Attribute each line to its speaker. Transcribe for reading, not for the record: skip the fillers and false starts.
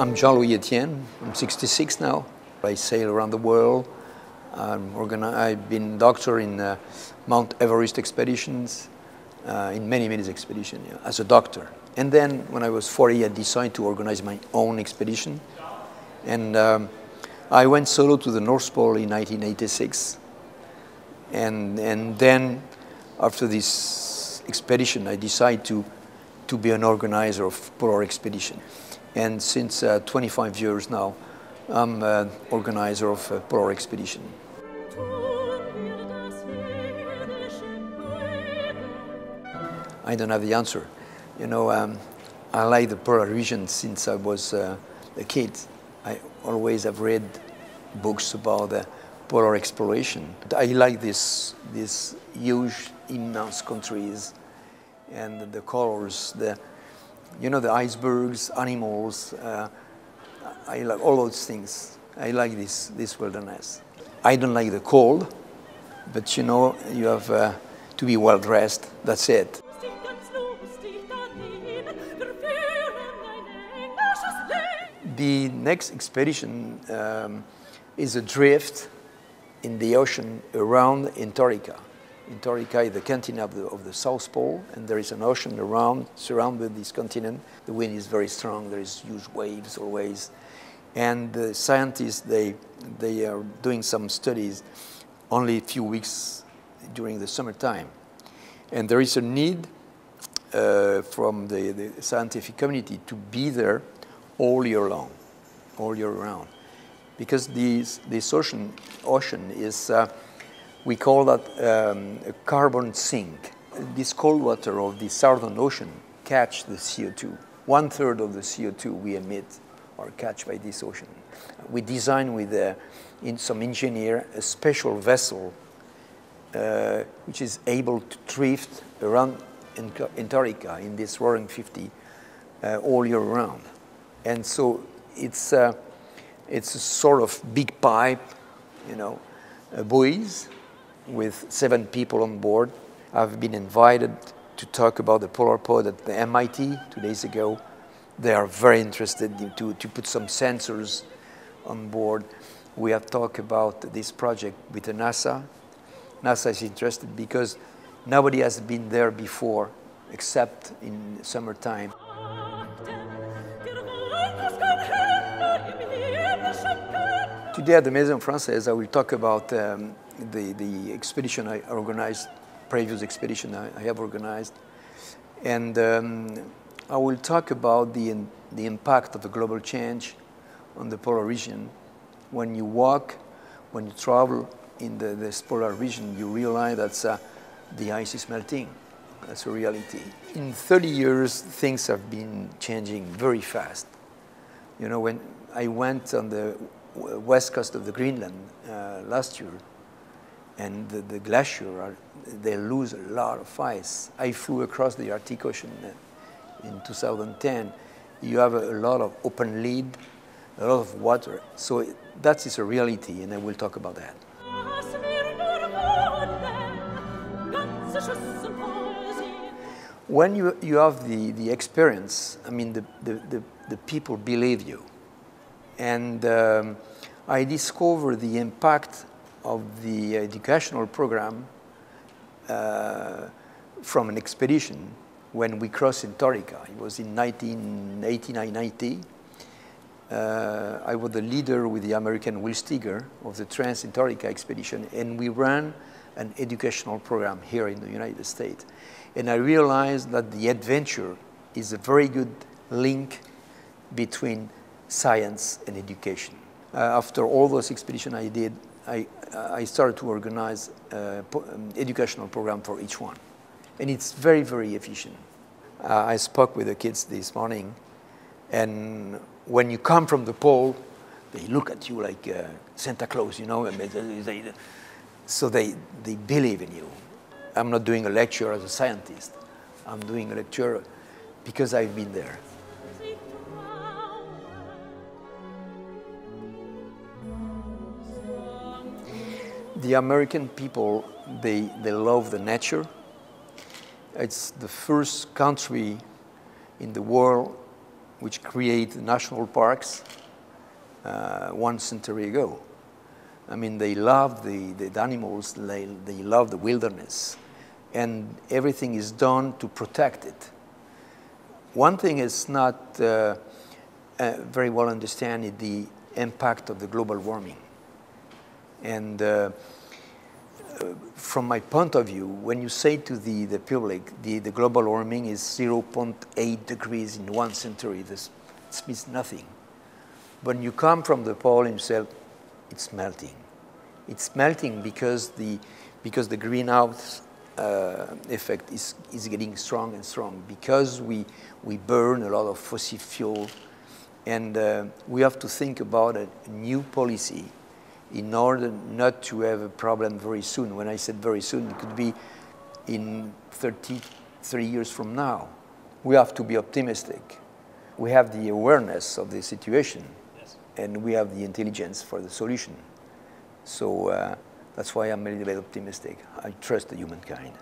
Speaker 1: I'm Jean-Louis Etienne. I'm 66 now. I sail around the world. I've been doctor in Mount Everest expeditions, in many expeditions, as a doctor. And then when I was 40, I decided to organize my own expedition. And I went solo to the North Pole in 1986. And then after this expedition, I decided to be an organizer of polar expedition. And since 25 years now, I'm an organizer of a polar expedition. I don't have the answer. You know, I like the polar region since I was a kid. I always have read books about the polar exploration. I like these huge, immense countries and the colors, the icebergs, animals. I like all those things. I like this wilderness. I don't like the cold, but you have to be well dressed. That's it. The next expedition is a drift in the ocean around Antarctica. Antarctica is the continent of the South Pole, and there is an ocean surrounded this continent. The wind is very strong. There is huge waves always, and the scientists they are doing some studies only a few weeks during the summertime, and there is a need from the scientific community to be there all year long, all year round, because this ocean is. We call that a carbon sink. This cold water of the Southern Ocean catch the CO2. 1/3 of the CO2 we emit are catch by this ocean. We design with some engineer a special vessel which is able to drift around Antarctica in this roaring 50 all year round. And so it's a sort of big pipe, buoys, with 7 people on board. I've been invited to talk about the polar pod at the MIT 2 days ago. They are very interested to put some sensors on board. We have talked about this project with the NASA. NASA is interested because nobody has been there before except in summertime. Today at the Maison Française, I will talk about the expedition I organized, previous expedition I have organized. And I will talk about the impact of the global change on the polar region. When you walk, when you travel in this polar region, you realize that the ice is melting. That's a reality. In 30 years, things have been changing very fast. When I went on the west coast of the Greenland last year, and the glacier, they lose a lot of ice. I flew across the Arctic Ocean in 2010. You have a lot of open lead, a lot of water. So that is a reality, and I will talk about that. When you have the experience, I mean, the people believe you. And I discovered the impact of the educational program from an expedition when we crossed Antarctica. It was in 1989-90. I was the leader with the American Will Steger of the Trans-Antarctica expedition, and we ran an educational program here in the United States. And I realized that the adventure is a very good link between science and education. After all those expeditions I did, I started to organize an educational program for each one. And it's very, very efficient. I spoke with the kids this morning, and when you come from the pole, they look at you like Santa Claus, so they believe in you. I'm not doing a lecture as a scientist. I'm doing a lecture because I've been there. The American people, they love the nature. It's the first country in the world which create national parks 1 century ago. I mean, they love the animals, they love the wilderness, and everything is done to protect it. One thing is not very well understand is the impact of the global warming. And from my point of view, when you say to the public, the global warming is 0.8 degrees in 1 century, this means nothing. When you come from the pole himself, it's melting. It's melting because the greenhouse effect is getting strong and strong, because we burn a lot of fossil fuel, and we have to think about a new policy in order not to have a problem very soon. When I said very soon, it could be in 30 years from now. We have to be optimistic. We have the awareness of the situation, yes, and we have the intelligence for the solution. So that's why I'm a little bit optimistic. I trust the humankind.